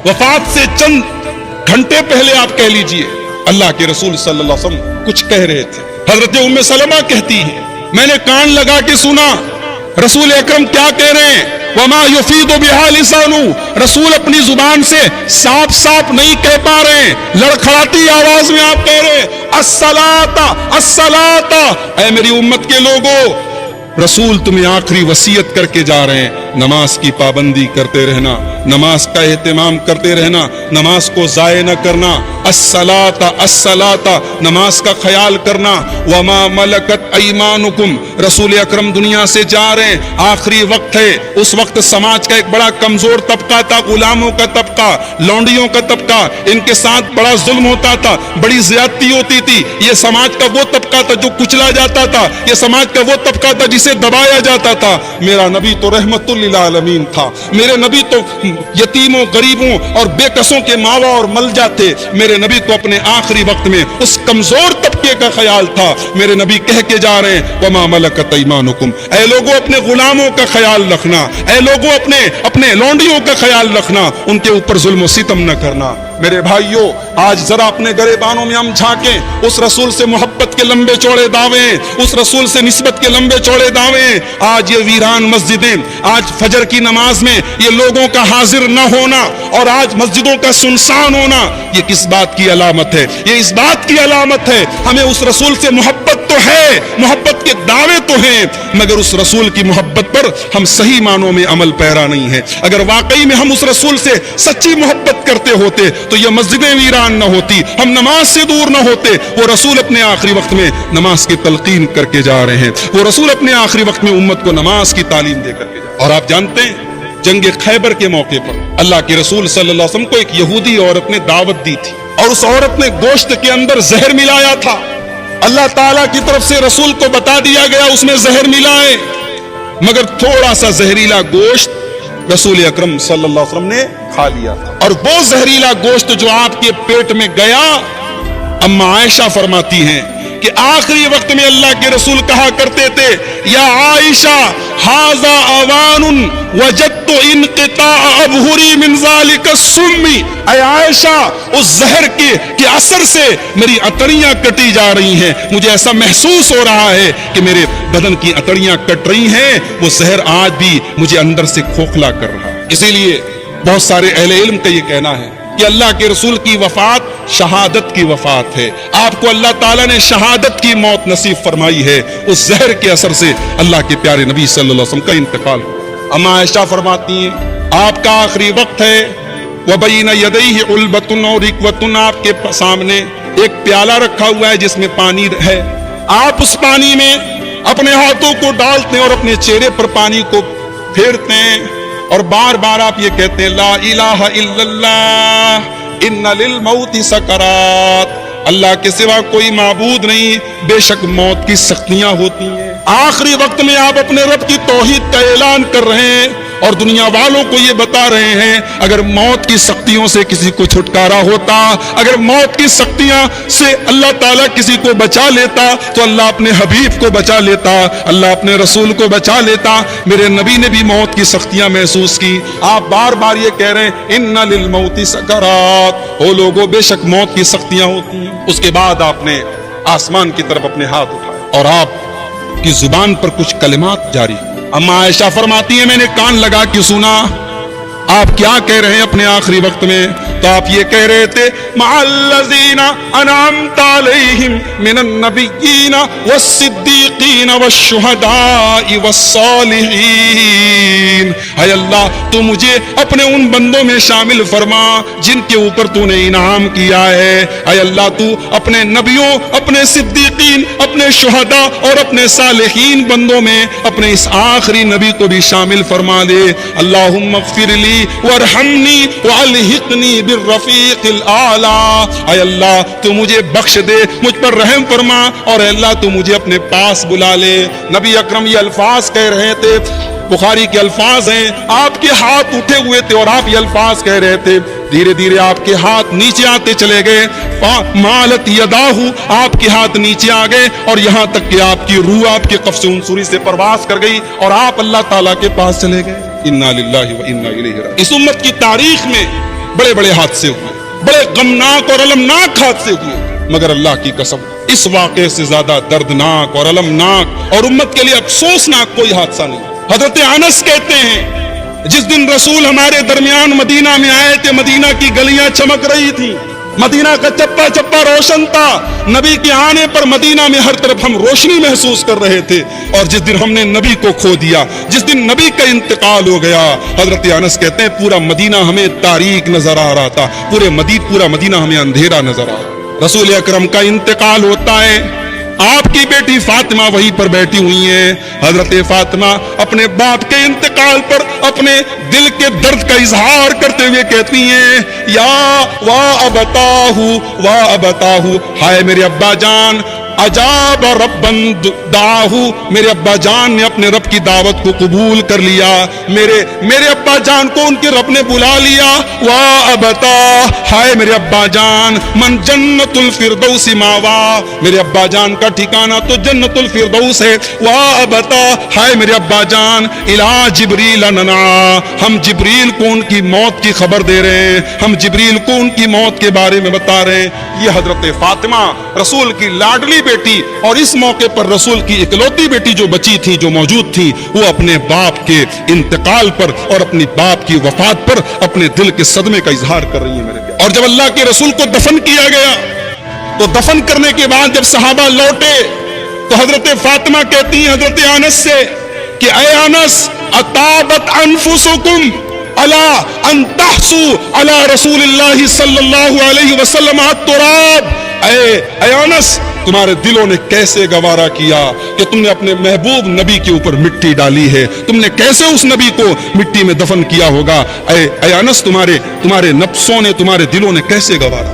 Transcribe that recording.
وفات سے چند گھنٹے پہلے آپ کہہ لیجئے اللہ کے رسول صلی اللہ علیہ وسلم کچھ کہہ رہے تھے. حضرت ام سلمہ کہتی ہیں میں نے کان لگا کے سنا رسول اکرم کیا کہہ رہے ہیں. وما یفید بہا لسانو، رسول اپنی زبان سے صاف صاف نہیں کہہ پا رہے ہیں، لڑکھڑاتی آواز میں آپ کہہ رہے ہیں الصلاۃ الصلاۃ. اے میری امت کے لوگوں، رسول تمہیں آخری وصیت کر کے جا رہے ہیں نماز کی پابندی کرتے رہنا، نماز کا اہتمام کرتے رہنا، نماز کو ضائع نہ کرنا. الصلاۃ الصلاۃ، نماز کا خیال کرنا. وما ملکت ایمانکم، رسول اکرم دنیا سے جا رہے ہیں، آخری وقت ہے. اس وقت سماج کا ایک بڑا کمزور طبقہ تھا، غلاموں کا طبقہ، لونڈیوں کا طبقہ، ان کے ساتھ بڑا ظلم ہوتا تھا، بڑی زیادتی ہوتی تھی. یہ سماج کا وہ طبقہ تھا جو کچلا جاتا تھا، یہ سماج کا وہ طبقہ تھا جسے دبایا جاتا تھا. میرا نبی تو رحمت للعالمین تھا، میرے نبی تو یتیموں، غریبوں اور بے کسوں کے ماوا اور ملجا تھے. میرے نبی کو اپنے آخری وقت میں اس کمزور طبقے کا خیال تھا. میرے نبی کہہ کے جا رہے ہیں وما ملکت ایمانکم، اے لوگوں اپنے غلاموں کا خیال رکھنا، اے لوگوں اپنے لونڈیوں کا خیال رکھنا، ان کے اوپر ظلم و ستم نہ کرنا. میرے بھائیوں، آج ذرا اپنے گریبانوں میں ہم جھانکیں، اس رسول سے محبت کے لمبے چوڑے دعوے، اس رسول سے نسبت کے لمبے چوڑے دعوے. آج یہ ویران مسجدیں، آج فجر کی نماز میں یہ لوگوں کا حاضر نہ ہونا اور آج مسجدوں کا سنسان ہونا، یہ کس بات کی علامت ہے؟ یہ اس بات کی علامت ہے ہمیں اس رسول سے محبت تو ہے، محبت کے دعوے تو ہیں، مگر اس رسول کی محبت پر ہم صحیح معنوں میں عمل پیرا نہیں ہے. اگر واقعی میں ہم اس رسول سے سچی محبت کرتے ہوتے تو یہ مسجدیں ویران نہ ہوتی، ہم نماز سے دور نہ ہوتے. وہ رسول اپنے آخری وقت میں نماز کی تلقین کر کے جا رہے ہیں، وہ رسول اپنے آخری وقت میں امت کو نماز کی تعلیم دے کر کے جا رہے ہیں. اور آپ جانتے ہیں جنگ خیبر کے موقع پر اللہ کے رسول صلی اللہ علیہ وسلم کو ایک یہودی عورت نے دعوت دی تھی اور اس عورت نے گوشت کے اندر زہر ملایا تھا. اللہ تعالیٰ کی طرف سے رسول کو بتا دیا گیا اس میں زہر ملائے، مگر تھوڑا سا زہریلا گوشت رسول اکرم صلی اللہ علیہ وسلم نے کھا لیا تھا. اور وہ زہریلا گوشت جو آپ کے پیٹ میں گیا، اما عائشہ فرماتی ہیں کہ آخری وقت میں اللہ کے رسول کہا کرتے تھے یا عائشہ ھذا اوان وجدت انقطاع ابہری من ذلک السم. اے عائشہ، اس زہر کے اثر سے میری عطریاں کٹی جا رہی ہیں، مجھے ایسا محسوس ہو رہا ہے کہ میرے بدن کی عطریاں کٹ رہی ہیں، وہ زہر آج بھی مجھے اندر سے کھوکھلا کر رہا ہے. اسی لیے بہت سارے اہل علم کا یہ کہنا ہے کہ اللہ کے رسول کی وفات شہادت کی وفات ہے. آپ کو اللہ تعالیٰ نے شہادت کی موت نصیب فرمائی ہے، اس زہر کے اثر سے اللہ کے پیارے نبی صلی اللہ علیہ وسلم کا انتقال ہوا. اما عائشہ فرماتی ہیں آپ کا آخری وقت ہے، وبین یدیہ علبۃ اور رکوۃ، آپ کے سامنے ایک پیالہ رکھا ہوا ہے جس میں پانی ہے. آپ اس پانی میں اپنے ہاتھوں کو ڈالتے ہیں اور اپنے چہرے پر پانی کو پھیرتے ہیں اور بار بار آپ یہ کہتے ہیں لا الہ الا اللہ ان للموت سکرات، اللہ کے سوا کوئی معبود نہیں، بے شک موت کی سختیاں ہوتی ہیں. آخری وقت میں آپ اپنے رب کی توحید کا اعلان کر رہے ہیں اور دنیا والوں کو یہ بتا رہے ہیں اگر موت کی سختیوں سے کسی کو چھٹکارا ہوتا، اگر موت کی سختیاں سے اللہ تعالیٰ کسی کو بچا لیتا تو اللہ اپنے حبیب کو بچا لیتا، اللہ اپنے رسول کو بچا لیتا. میرے نبی نے بھی موت کی سختیاں محسوس کی. آپ بار بار یہ کہہ رہے ہیں ان للموت سکرات، او لوگوں بے شک موت کی سختیاں ہوتی ہیں. اس کے بعد آپ نے آسمان کی طرف اپنے ہاتھ اٹھائے اور آپ کی زبان پر کچھ کلمات جاری. اما عائشہ فرماتی ہیں میں نے کان لگا کے سنا آپ کیا کہہ رہے ہیں اپنے آخری وقت میں. تو آپ یہ کہہ رہے تھے مع الذین انعمت علیہم من النبیین والصدیقین والشہداء والصالحین. اے اللہ تو مجھے اپنے ان بندوں میں شامل فرما جن کے اوپر تو نے انعام کیا ہے. اے اللہ تو اپنے نبیوں، اپنے صدیقین، اپنے شہداء اور اپنے صالحین بندوں میں اپنے اس آخری نبی کو بھی شامل فرما دے. اللہم اغفر لی وارحمنی والحقنی بالرفیق الاعلی. اے اللہ تو مجھے بخش دے، مجھ پر رحم فرما اور اے اللہ تو مجھے اپنے پاس بلا لے. نبی اکرم یہ الفاظ کہہ رہے تھے، بخاری کے الفاظ ہیں، آپ کے ہاتھ اٹھے ہوئے تھے اور آپ یہ الفاظ کہہ رہے تھے. دھیرے دھیرے آپ کے ہاتھ نیچے آتے چلے گئے، مالت یداہ، آپ کے ہاتھ نیچے آ گئے اور یہاں تک کہ آپ کی روح آپ کے قفس عنصری سے پرواز کر گئی اور آپ اللہ تعالیٰ کے پاس چلے گئے. انا للہ و انا الیہ راجعون. اس امت کی تاریخ میں بڑے بڑے حادثے ہوئے, بڑے غمناک اور المناک حادثے ہوئے, مگر اللہ کی قسم اس واقعے سے زیادہ دردناک اور المناک اور امت کے لیے افسوسناک کوئی حادثہ نہیں. حضرت انس کہتے ہیں جس دن رسول ہمارے درمیان مدینہ میں آئے تھے, مدینہ کی گلیاں چمک رہی تھیں, مدینہ کا چپا چپا روشن تھا, نبی کے آنے پر مدینہ میں ہر طرف ہم روشنی محسوس کر رہے تھے, اور جس دن ہم نے نبی کو کھو دیا, جس دن نبی کا انتقال ہو گیا, حضرت انس کہتے ہیں پورا مدینہ ہمیں تاریک نظر آ رہا تھا, پورا مدینہ ہمیں اندھیرا نظر آ رہا. رسول اکرم کا انتقال ہوتا ہے, آپ کی بیٹی فاطمہ وہیں پر بیٹھی ہوئی ہیں. حضرت فاطمہ اپنے باپ کے انتقال پر اپنے دل کے درد کا اظہار کرتے ہوئے کہتی ہیں, یا وا ابتاہو, ہائے میرے ابا جان, اجاب ربن دعاہو, میرے ابا جان نے اپنے رب کی دعوت کو قبول کر لیا, میرے ابا جان کو ان کے رب نے بلا لیا. وا ابتا, ہائے میرے ابا جان, من جنت الفردوس ماوا, میرے ابا جان کا ٹھکانہ تو جنت الفردوس ہے. وا ابتا, ہائے میرے ابا جان, الا جبریل ننا, ہم جبریل کو ان کی موت کی خبر دے رہے ہیں, ہم جبریل کو ان کی موت کے بارے میں بتا رہے ہیں. یہ حضرت فاطمہ رسول کی لاڈلی بیٹی, اور اس موقع پر رسول کی اکلوتی بیٹی جو بچی تھی, جو موجود تھی, وہ اپنے باپ کے انتقال پر اور اپنی باپ کی وفات پر اپنے دل کے صدمے کا اظہار کر رہی ہیں میرے پیارے. اور جب اللہ کے رسول کو دفن کیا گیا تو دفن کرنے کے بعد جب صحابہ لوٹے تو حضرت فاطمہ کہتی ہیں حضرت انس سے کہ اے انس, اطابت انفسکم الا ان تحسوا علی رسول اللہ صلی اللہ علیہ وسلم التراب. اے انس, تمہارے دلوں نے کیسے گوارا کیا کہ تم نے اپنے محبوب نبی کے اوپر مٹی ڈالی ہے, تم نے کیسے اس نبی کو مٹی میں دفن کیا ہوگا. اے انس, تمہارے نفسوں نے, تمہارے دلوں نے کیسے گوارا.